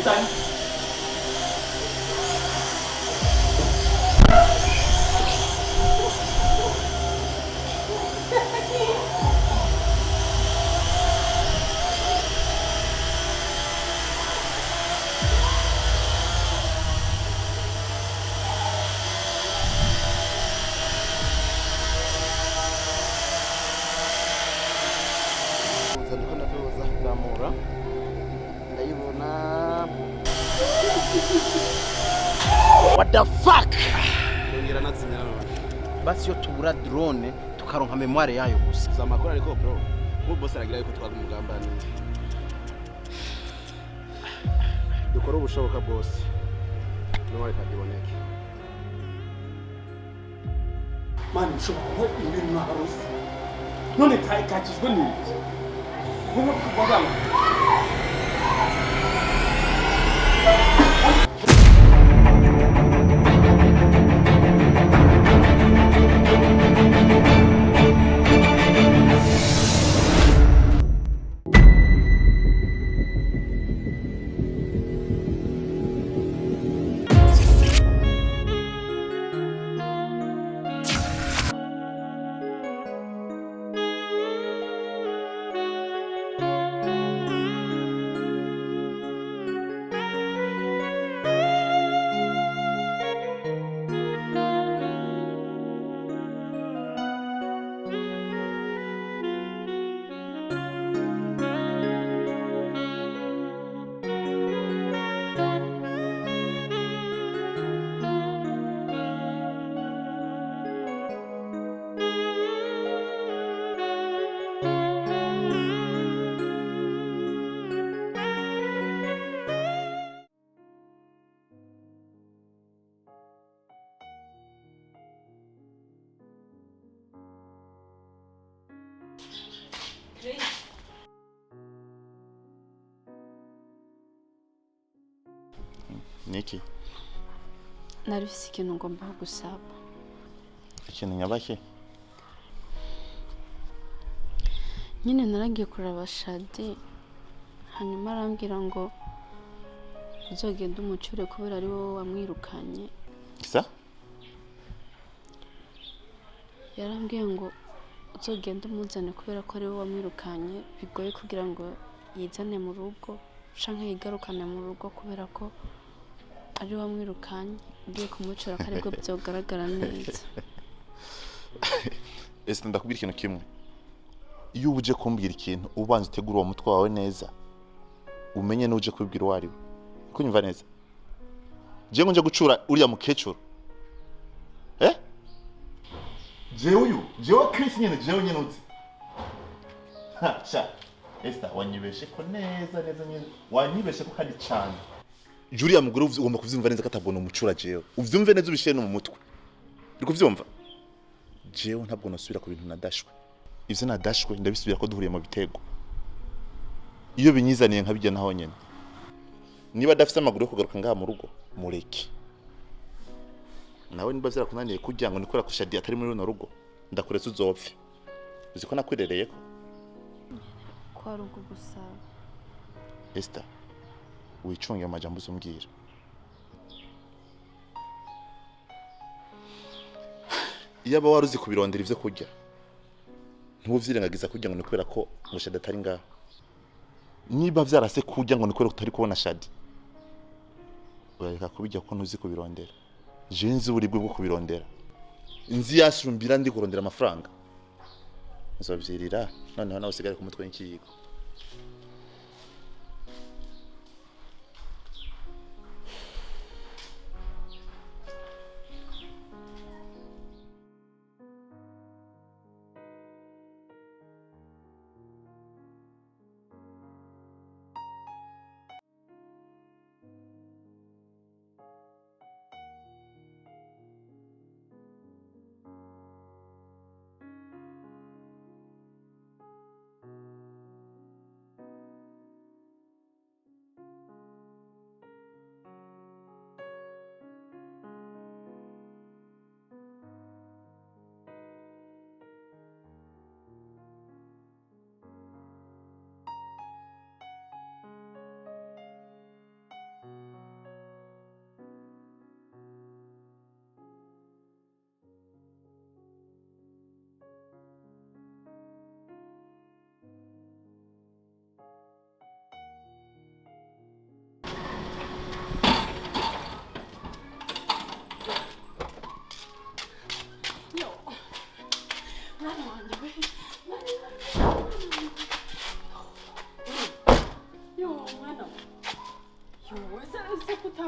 Done. What the fuck? Basi yo tubura drone tukaronka memoire yayo gusa. Zamakora ariko bro. Mu boss aragira yuko twaga umugambani. Dukora ubushoboka boss. Memoire kadiboneke. Mani ushobora ibintu naharusi. None kajijwe niki? Ngono kubagana. Niki? Narifise ikintu ngomba gusaba. Ikintu nyabaki? Nyine naragiye kuraba Shadi. Hanyuma arambwira ngo uzogenda umucure kubera ari wowe wamwirukanye. Isa? Yarambwiye ngo uzogenda umuzane kubera ko ari wowe wamwirukanye bigoye kugira ngo yizane mu rugo canke yigarukane mu rugo kubera ko ari wamwirukanye ugiye kumucura ko aribwo byogaragara neza. Ese ndakubwira ikintu kimwe. Iyo uje kumbwira ikintu ubanza utegura uwo mutwe wawe neza. Umenye n'uje kubibwira wari we. Kunyumva neza. Je nje gucura uriya mukecuru. Jewe Chris nyene uzi. Ha, sha. Esther wanyibeshe ko neza nyene. Wanyibeshe ko kandi cyane. Julia mugore ugomba kuvyumva neza katabona umucura jewe. Uvyumve neza ubishire no mu mutwe. Uri kuvyumva? Jewe ntabwo nasubira ku bintu nadashwe. Ivyo nadashwe ndabisubira ko duhuriye mu bitego. Iyo binyizaniye nkabijya naho nyene. Niba dafite amaguru yo kugaruka ngaha mu rugo, mureke. Nawe niba vyarakunaniye kujya ngo nikora ku Shadi atari muri runo rugo, ndakuretse uzopfe. Uzi ko nakwirereye ko? Ko ari uko gusaba. Esther, wicunge amajambo uzumbwira. Iyaba waruzi kubirondera ivyo kurya, ntuvyirengagiza kurya ngo nikwera ko ngo Shadi atari ngaha. Niba vyarase kurya ngo nikwera utari kubona Shadi, urareka kubijya ko ntuzi kubirondera. Je nzi uburibwe bwo kubirondera. Nzi yasumbira ndi kurondera amafaranga. Nzovyirira noneho nawe usigare ku mutwe n'ikiyigo.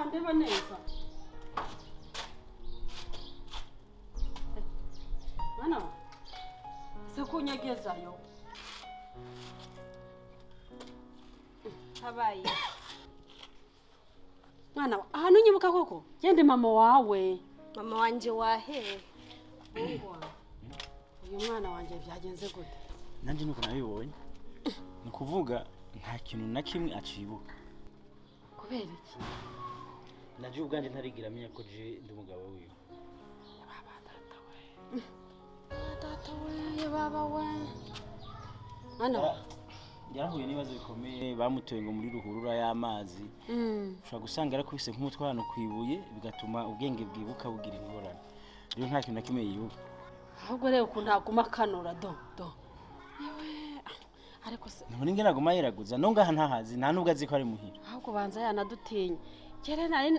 ndeba neza mwana se kunyegezayo habaye mwana ahantu nyibuka koko gende mama wawe mama wanje wahe uyu mwana wanje byagenze gute nanjye nuko nabibonye ni kuvuga nta kintu na kimwe acibuka kubera iki naje ubwanje ntarigira amenya ko je ndi umugabo wiwe data we baba we mwana yarahuye n'ibibazo bikomeye bamutoye ngo muri ruhurura y'amazi ushobora gusanga yarakubise nk'umutwano kwibuye bigatuma ubwenge bwibuka bugira ingorane rero nta kintu na kimwe yibuka ahubwo rero ukuntu aguma kanura do ariko se none ngena aguma yeraguza no ngaha ntahazi nta nubwo azi ko ari muhira ahubwo banza yanadutinya kere nari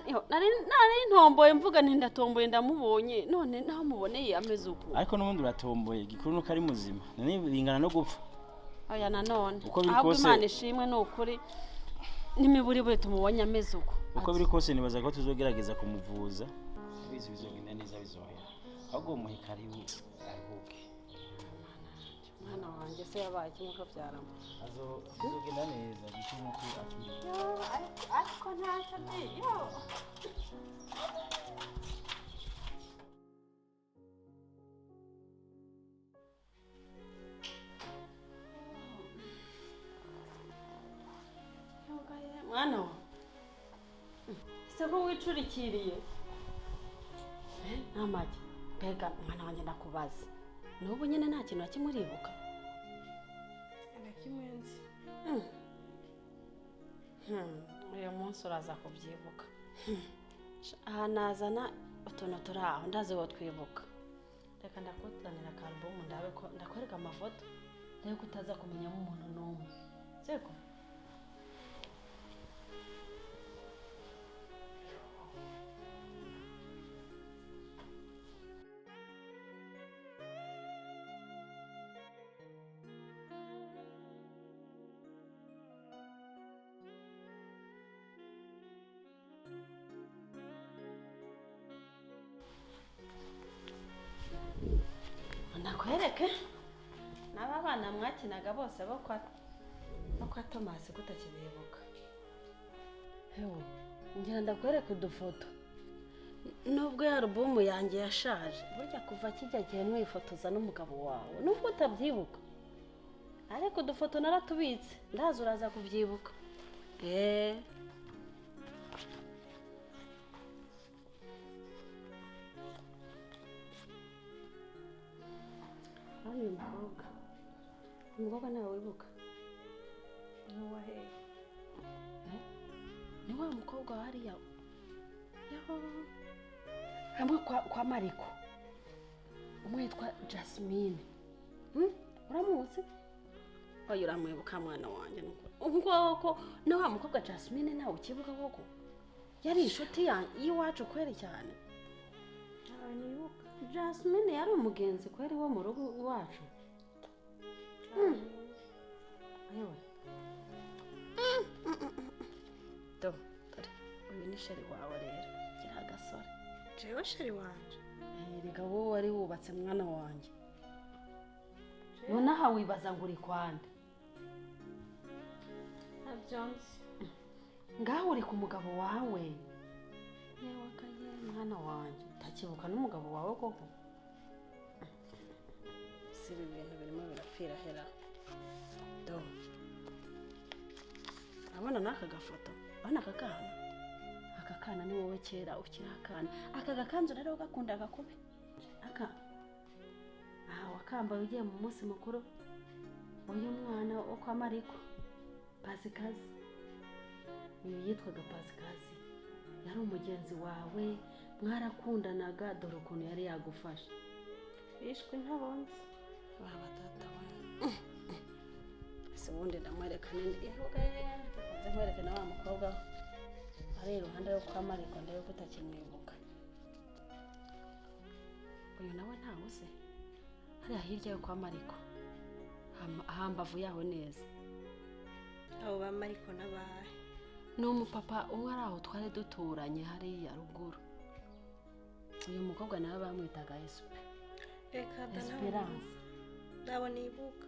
ntomboye mvuga nti ndatomboye ndamubonye none naho muboneye ameze uko ariko n'ubundi uratomboye gikuru nuko ari muzima none bingana no gupfa oya nanone Uko biri ahubwo kose- Imana ishimwe n'ukuri n'imiburi buri tumubonye ameze uko uko biri kose nibaza ko tuzogerageza kumuvuza bizi bizogenda neza bizohera ahubwo umuhe karibu aruhuke mwana wanjye se yabaye kimwe ko byarama azogenda neza gikuru nuko akiri ariko ntashadiyo mwana wa se ko wicurikiriye ntamajya mbega mwana wanjye ndakubaza n'ubu nyine nta kintu na kimwe uribuka kimwe nzi uyu munsi uraza kubyibuka aha nazana utuntu turi aho ndazi wo twibuka reka ndakuzanira akarubumu ndabe ko ndakwereka amafoto ndabe ko utaza kumenyamo umuntu n'umwe siko ndakwereke n'aba bana mwakinaga bose bo kwa Tomasi kutakibibuka hewe ngira ndakwereka udufoto nubwo ya alubumu yanjye yashaje burya kuva kijya gihe mwifotoza n'umugabo wawe nubwo utabyibuka ariko udufoto naratubitse ndazi uraza kubyibuka uyu mukobwa nawe wibuka nuwahe ni wa mukobwa hariya hamwe kwa Mariko umwe yitwa Jasmine uramuzi oya uramwibuka mwana wanjye ubwo ni wa mukobwa Jasmine nawe ukibuka koko yari inshuti y'iwacu kweri cyane nibuka Jasmine yari umugenzi kweri wo mu rugo iwacu yewe dore uyu ni sheri wawe rero gira agasore jewe sheri wanje reka wowe wari wubatse mwana wanjye nonaha wibaza ngo uri kwande nabyonse ngaho uri ku mugabo wawe yewe kaye mwana wanjye utakibuka n'umugabo wawe koko si ibintu birimo birapfira hera do abona n'aka gafoto abona aka kana ni wowe kera ukiri akana aka gakanzu rero gakundaga kubi wakambaye ugiye mu munsi mukuru uyu mwana wo kwa Mariko Pasikazi uyu yitwaga Pasikazi yari umugenzi wawe mwarakundanaga dore ukuntu yari yagufasha bishwe ntabonze baba tata we ese ubundi ndamwereka ninde yavuga nkwereke na wa mukobwa ari iruhande yo kwa Mariko ndayo kutakimwibuka uyu nawe ntawe se hariya hirya yo kwa Mariko hambavu yaho neza abo ba Mariko nabahe n'umupapa uwo ari aho twari duturanye hariya ruguru. Uyu mukobwa nawe bamwitaga Esperance. ndabona ibuka.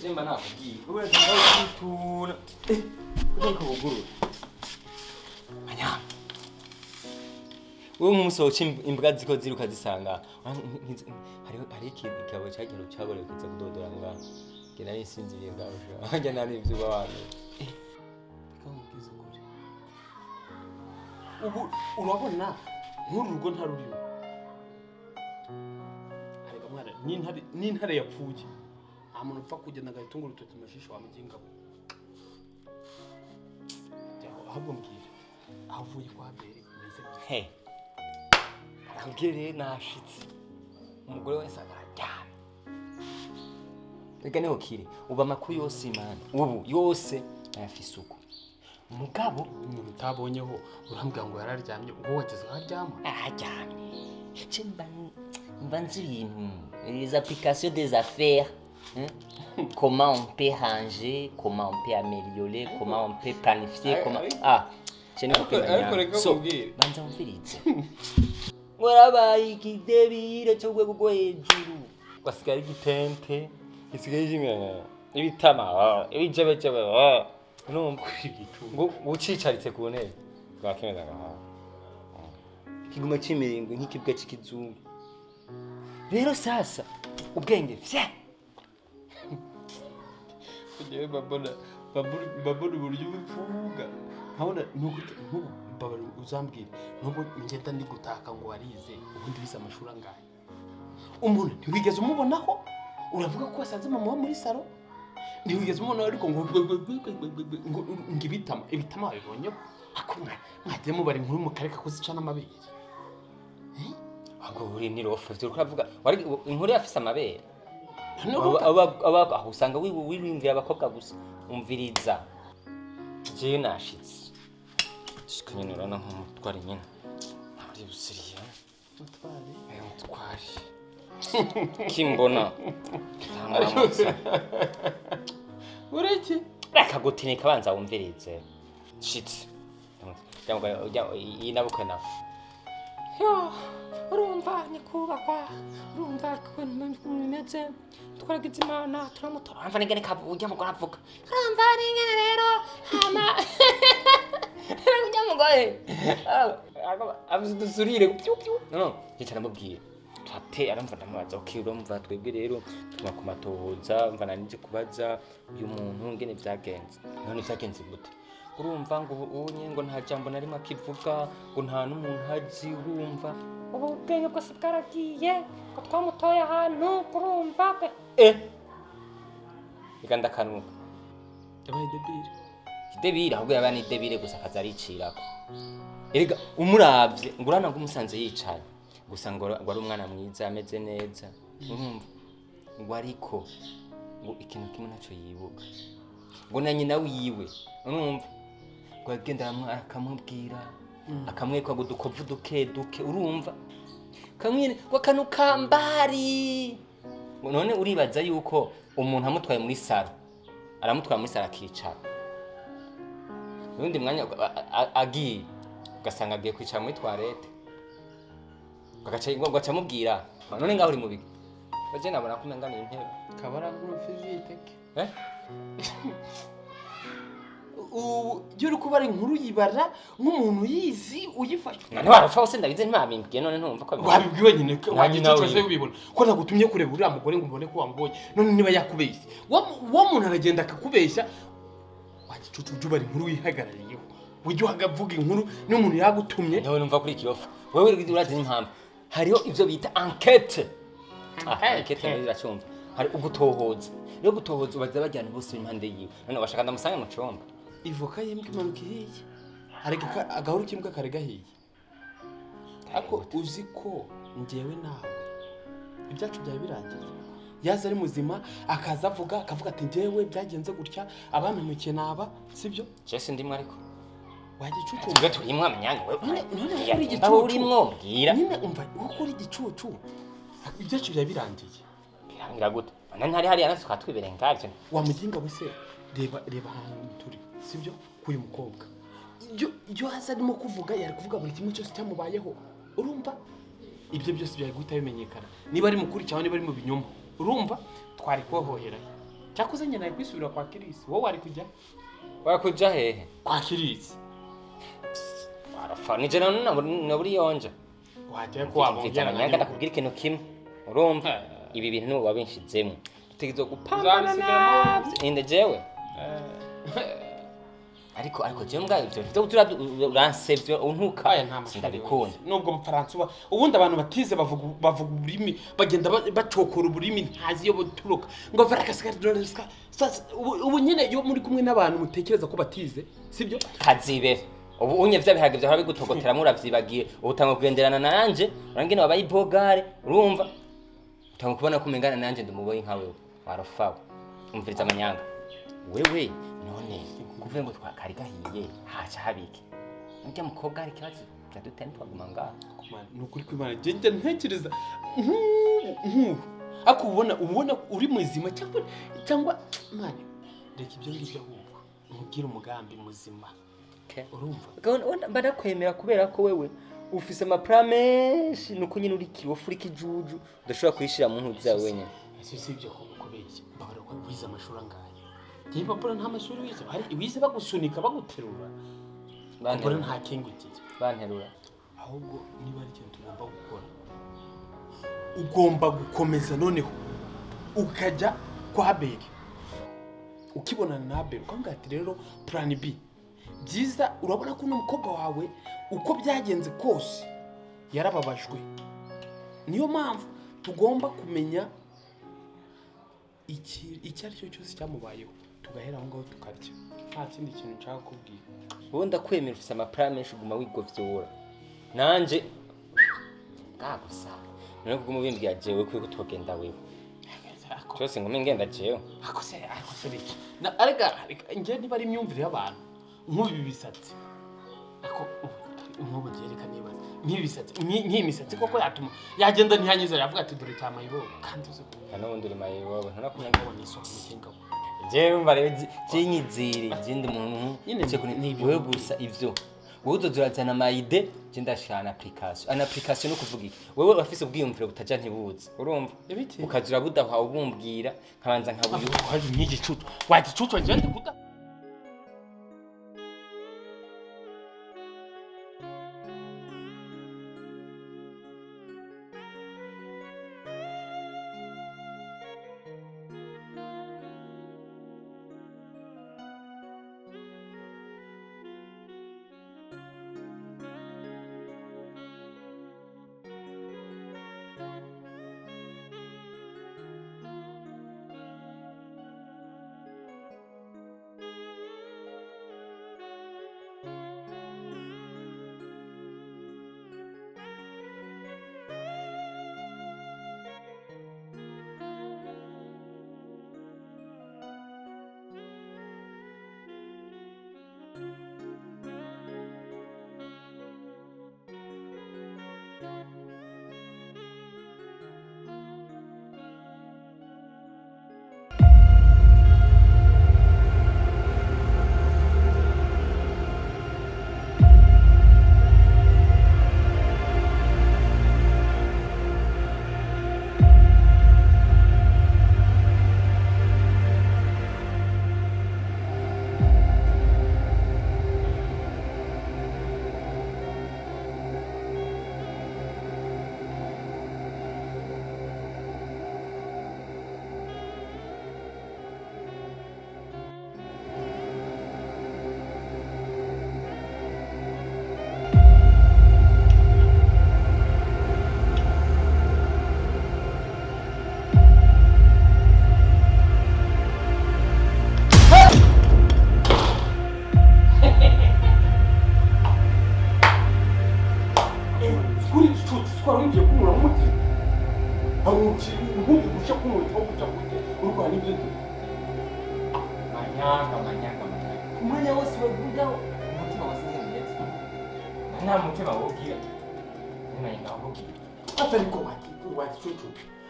Jemba nakubwiye wewe ntawituna uriko buguru Manyanga wewe nk'umusohoka imbwa ziko ziruka zisanga hari ikintu ikabo cyagero cyaborekeza kudodora nga gena nisinziriye ngaho hajya nani ibyo babantu kamubwiza ukuri ubu urabona nk'uru rugo ntarurimo arega mwana n'intare yapfuye amuntu upfa kugenda agatunga urutoki amashisho wamugingabo ahubwo mbwira avuye kwa bere meze he akubwire nashitse umugore wese agaryama reka niho kiri uba amakuru yose imana ubu yose ayafise uko umugabo umuntu utabonyeho urambwira ngo yararyamye uwo wageze aharyama aryamye mba nzi ibintu les applications des affaires. Comment on peut ranger, comment on peut améliorer, comment on peut planifier, comment... Ah, je ne sais pas. So, banza mfirize. Warabaye ikidebire cyo gwe hejuru. Wasigara igitente, isigaye jimya. Ibitama, ibijebejebe. Numva ngo ucicaritse ku ntebe. Bwakemeza ngaha. Kiguma cyimiringo nk'ikibwa cy'ikizungu. Rero sasa ubwenge vya Jewe babona uburyo bivuga nkabona nuko babara uzambwira nubwo ngenda ndi gutaka ngo warize ubundi bize amashuri angahe umuntu ntiwigeze umubonaho uravuga ko wasanze mama muri salo ntiwigeze umubonaho ariko ngo ibitama babibonyeho akumwa mwagiye mubara inkuru mukareka kuzica n'amabere ahubwo buri nirofa byo uravuga wari inkuru yafise amabere aba usanga wiwimvira abakobwa gusa umviriza je nashitse shikanye rana nk'umutwari nyine ari busiriya mutwari kimbona ureke akagotinika banza wumvirize shit inabukana yo urumva nyakubahwa urumva ko mumeze twaragize imana turamutora amva ningene ujya mugore avuga urumva ningene rero hama ujya mugore avudusurire no yicara mubwira twate aramva ndamaza okay urumva twebwe rero tuma kumatohoza mva nanije kubaza uyu muntu ngene byagenze none byagenze gute urumva ngo unye ngo nta jambo narimo akivuga ngo nta n'umuntu hazi urumva ubu bwenge bwose bwaragiye ko twamutoye ahantu kurumva iganda kanuka yabaye debire ahubwo yabani debire gusa akazaricirako erega umuravye ngurana ngo umusanze yicaye gusa ngo ari umwana mwiza ameze neza urumva ngo ariko ngo ikintu kimwe naco yibuka ngo na nyina wiwe urumva ngo agenda akamubwira akamweka ngo dukovu duke urumva kamwe wakanu kambari none uribaza yuko umuntu amutwaye muri saro aramutwaye muri saro akicara ubundi mwanya agiye ugasanga agiye kwicara muri toilette Gacha mubwira. None ngaho uri mu biki? Baje nabona ko umenga ni intebe. kabara n'ufiziteke Eh? uri kubara inkuru yibara nk'umuntu yizi uyifashe None warafa use ndabize ntibabimbwiye none ntumva ko wabibwiwe nyine Nanjye nawe. wagicucu ubibona ko nagutumye kureba uriya mugore ngo ubone ko wamubonye none niba yakubeshye wa muntu aragenda akakubeshya wagicucu ujye ubara inkuru wihagarariyeho ujye uvuga inkuru n'umuntu yagutumye Nawe numva kuri kiyofa. Wewe urazi impamvu. Hariho ivyo bita enquête. Enquête nayo iracumva. Hari ugutohoza. Rero gutohoza baza bajyana bose impande yiwe. None bashaka ndamusanga mu cumba. ivoka yembwe imanuka ihiye arega agahuru kimbwa kare gahiye ako uzi ko njyewe nawe ibyacu byawe birangiye yaza ari muzima akaza akavuga ati njyewe byagenze gutya abampemukiye naba sibyo Jesse ndimwe ariko. wagicucu Tubwe turimwe amanyanga wewe. none uri Aho urimwo bwira. nyine umva uko uri igicucu ibyacu byawe birangiye Birangira gute? None hari yanatse twatwibereye ngavyo. wamuginga wese reba ahantu turi sibyo kuyu mukobwa ibyo hasa arimo kuvuga yari kuvuga buri kimwe cyose cyamubayeho urumva ibyo byose byari guhita bimenyekana niba ari mukuri cyangwa niba ari mu binyoma urumva twari kuhohera cyakoze nyine nawe kwisubira kwa Kirisi wowe wari kujya Wakuja hehe? kwa Kirisi Warafa nije none naburi yonja. wajya ko wabongera Amanyanga ndakubwira ikintu kimwe. Urumva? Ibi bintu nuba binshizemo. Tutegezo gupambana navyo. Inde jewe. Ariko je mbwa ivyo uransevye untuka aya nta sindabikunda. nubwo mufaransa ubundi abantu batize bavuga ururimi bagenda bacokora ururimi ntazi yo buturuka ngo varakasika ubu nyine yo muri kumwe n'abantu mutekereza ko batize sibyo Kazibe. Ubu unye vya bihage vya bigutogotera muravyibagiye. Ubutanga kugenderana nanje urangene wabaye bogare urumva? Utanga kubona ko mengana nanje ndumuboye nka wewe. Warafawe. Umviriza amanyanga. Wewe none kuvuga ngo twakari gahiye haca habiki. Njya mukobwa ari kibazo cyadutene twaguma ngaha. nukuri kwimana je ntekereza ako ubona uri muzima cyangwa mwana reka ibyo ngibyo ahubwo nkubwira umugambi muzima urumva Barakwemera kubera ko wewe ufise amaplan menshi nuko nyine uri kirofu uri kijuju udashobora kwishira mu ntu zawe wenyine. si ibyo kubeshya mbabara ko wize amashuri angahe je papura nta mashuri wize wize bagusunika baguterura papura nta kingutiye banterura ahubwo niba ari ikintu tugomba gukora ugomba gukomeza noneho ukajya kwa Beri ukibonana na Beri ukambwira ati rero plan B byiza urabona ko n'umukobwa wawe uko byagenze kose yarababajwe niyo mpamvu tugomba kumenya iki ari cyo cyose cyamubayeho tugahera aho ngaho tukarya nta kindi kintu nshaka kubwira wowe ndakwemera ufise amaplan menshi uguma wigovyora nanje ngagusa none kuguma ubimbwira jewe kuko tugenda wewe cyose ngume ngenda jewe akose biki arega ngiye niba ari imyumvire y'abantu nk'ubi bisatsi ako nk'ubu gereka niba nk'imisatsi koko yatuma yagenda ntihanyuze yavuga ati dore cyamayibo kandi uzi n'ubundi uri mayibo ntunakumenya ngo ni isoko n'ikingabo jewe mbare jinyizire jindi muntu nyine wewe gusa ivyo wowe uzozurazana amayide je ndashana application no kuvuga iki wewe urafise ubwiyumviro butaja ntibuzi urumva ukazura budahwa ubumbwira nkabanza nkabuyu waje n'igicucu wagicucu agende kuda twari mugiye kumura umuti amuki nkundi guca kumurita wo guca gute urwa nibyo manyanga umwanya wose wagudaho umutima wasize ndetse nta mutima wogira manyanga wogira atari ko wakicucu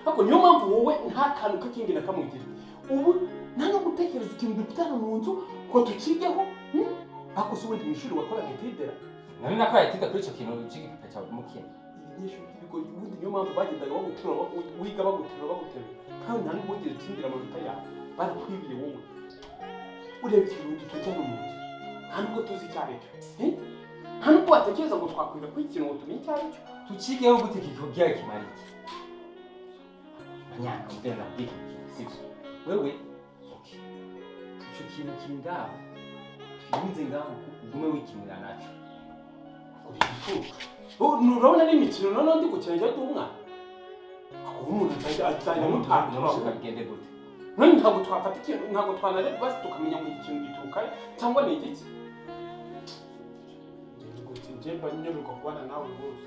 ako niyo mpamvu wowe nta kantu kakindi na kamugira ubu nta no gutekereza ikintu dufitana mu nzu ko tukigeho ako se wenda mwishuri wakoraga etidera nari nakwaye tiga kuri ico kintu cy'igipupe cyawe mukina ubundi niyo mpamvu bagendaga bagutura wiga bagutura kandi nta n'ubwo wigeze utsindira amanota yawe barakwibiye wowe ureba ikintu dutujyana mu nzu nta n'ubwo tuzi icyo ari cyo nta n'ubwo watekereza ngo twakwiga kuri ikintu ngo tumenye icyo ari cyo tukigeho gute kikubwira kimara iki manyanga mvera nabwira sibyo wewe ico kintu kiri ngaho twiyunze ngaho ugume wikinira naco urabona ari imikino noneho ndi gukina njya dumwana aho umuntu azajya mutanga bigende gute none ntabwo twafata ikintu ntabwo twanareba basi tukamenya ngo iki kintu gituruka cyangwa ni igiki njemba nyoberwa kubana nawe rwose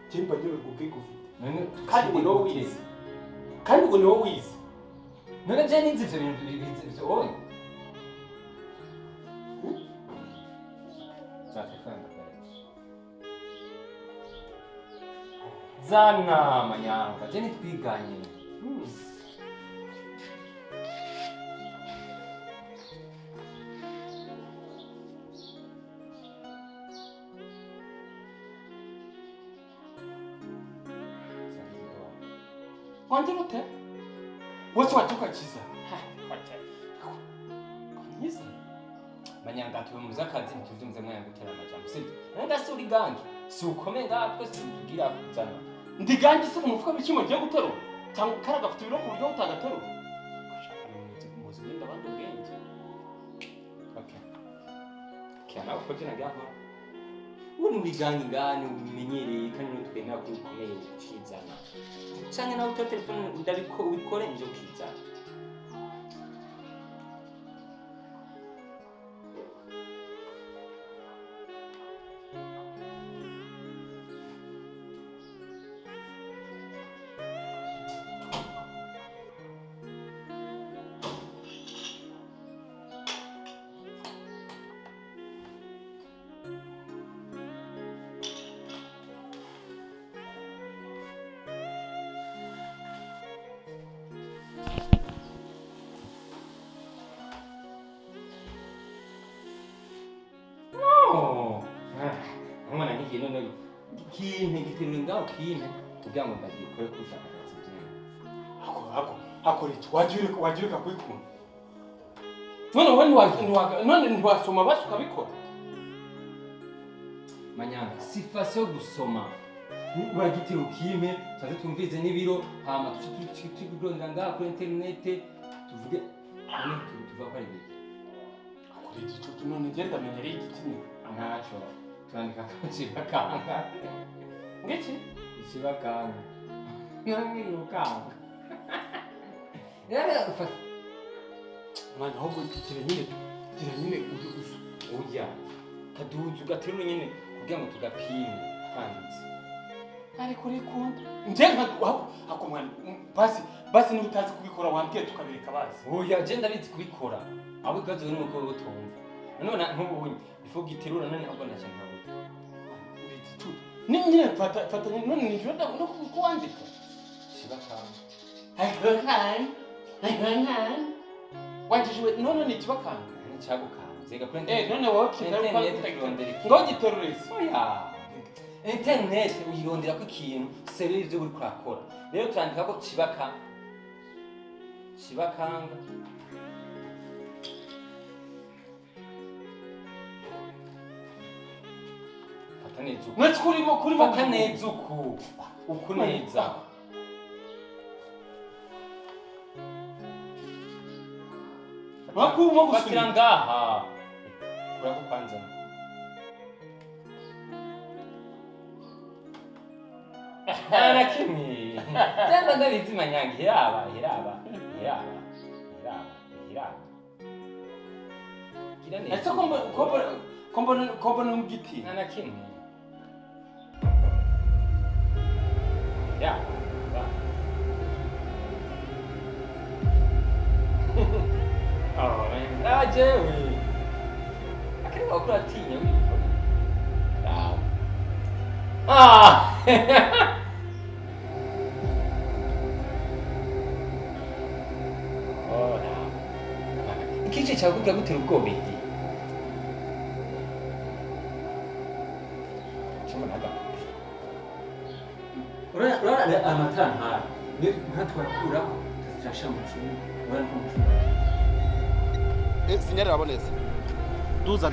njemba nyoberwa ubwenge ufite kandi ni wowe wize kandi ngo ni wowe wize none je ninzi ivyo bintu ivyo oye zana manyanga je nitwiganye wanje rote wose watoka kiza Yes. Manyanga tumuza akazi ntituvyumze mwanya gutera amajambo sibyo nanga si uri gangi si ukomeye ngaho twese tugira kuzana ndi gangi se umufuka bikimo giye guterura cyangwa karaga afite ibiro ku buryo utagaterura muzi genda bandi ubwenge kiana uko kina gaho uri muri gangi ngani umenyereye kandi n'utwemera ko ukomeye ukizana cyane nawe uto telefone ndabiko ubikore nje ukizana none kintu giterura ngaho kintu kugira ngo ndagikore kushakashatsi byanyu akora iki wagireka kwikunda none ntiwasoma basi ukabikora manyanga si fasi yo gusoma uragitera ukime tuze tumvize n'ibiro hama tukigurondera ngaho kuri interinete tuvuge none tuva kwa ibi akora igicucu none ngenda menyereye igitsina ntaco turandika ko kibakanga ngiki kibakanga nani ukanga yara ufata mwana ahubwo gira nyine uje gusa oya kaduzu gaterura nyine kugira ngo tugapime twanditse ariko rekunda nje ako mwana basi niba utazi kubikora wambwiye tukabireka bazi oya je ndabizi kubikora abo igazo nuko utumva none nk'ubunye ifu giterura none ahubwo ndashaka nyine fata none nijoro no kuwandika kibakanga wajijwe none ni kibakanga cyagukanze ga kuri none wowe ngo giterurese oya internet uyirondera ko ikintu serio ivyo uri kurakora rero turandika ko kibakanga fata neza uku mwese kurimo fata neza uku neza bakurimo gufatira ngaha kurako kwanza ana kimi tamba ndabizi manyanga hiraba kira neza ese kombona mu giti ana kimi Ya. Oh, aja we. Akhirnya kau perhatinya we. Tahu. Ah. Oh, tahu. Ikice cyawe kugira gutera ubwoba iki? Cuma naga. Ora ada amatara nkaya. Ni nkatwakura turasha mu cumi. Ora ko mu cumi. Sinyari rabonetse. Duza.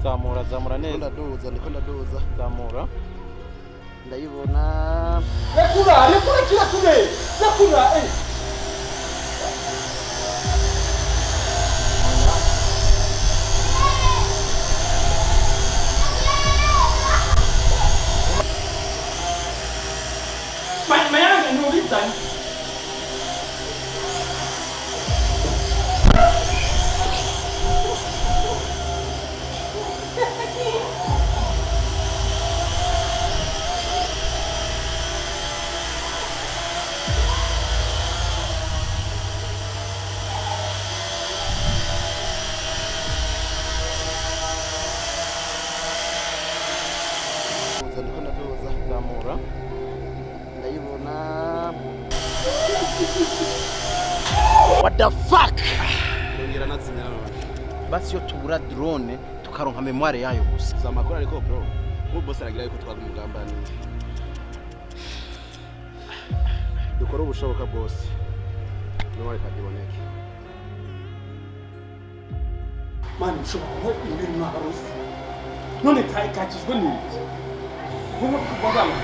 Zamura neza. Ndiko ndaduza. Zamura. Ndayibona. Rekura kirakume. Rekura Mayanga nubizanye. Ndiko ndaduza. Zamura. Ndayibona. What the fuck? Ndongera natsinya none. Basi yo tubura drone tukaronka memoire yayo gusa. Zamakora ariko bro. Boss aragira yuko twaga umugambani. Dukora ubushoboka bwose. Memoire kadiboneke. Mani ushobora kuba ibintu ntabaruzi none kajijwe n'iki nkuko kubagana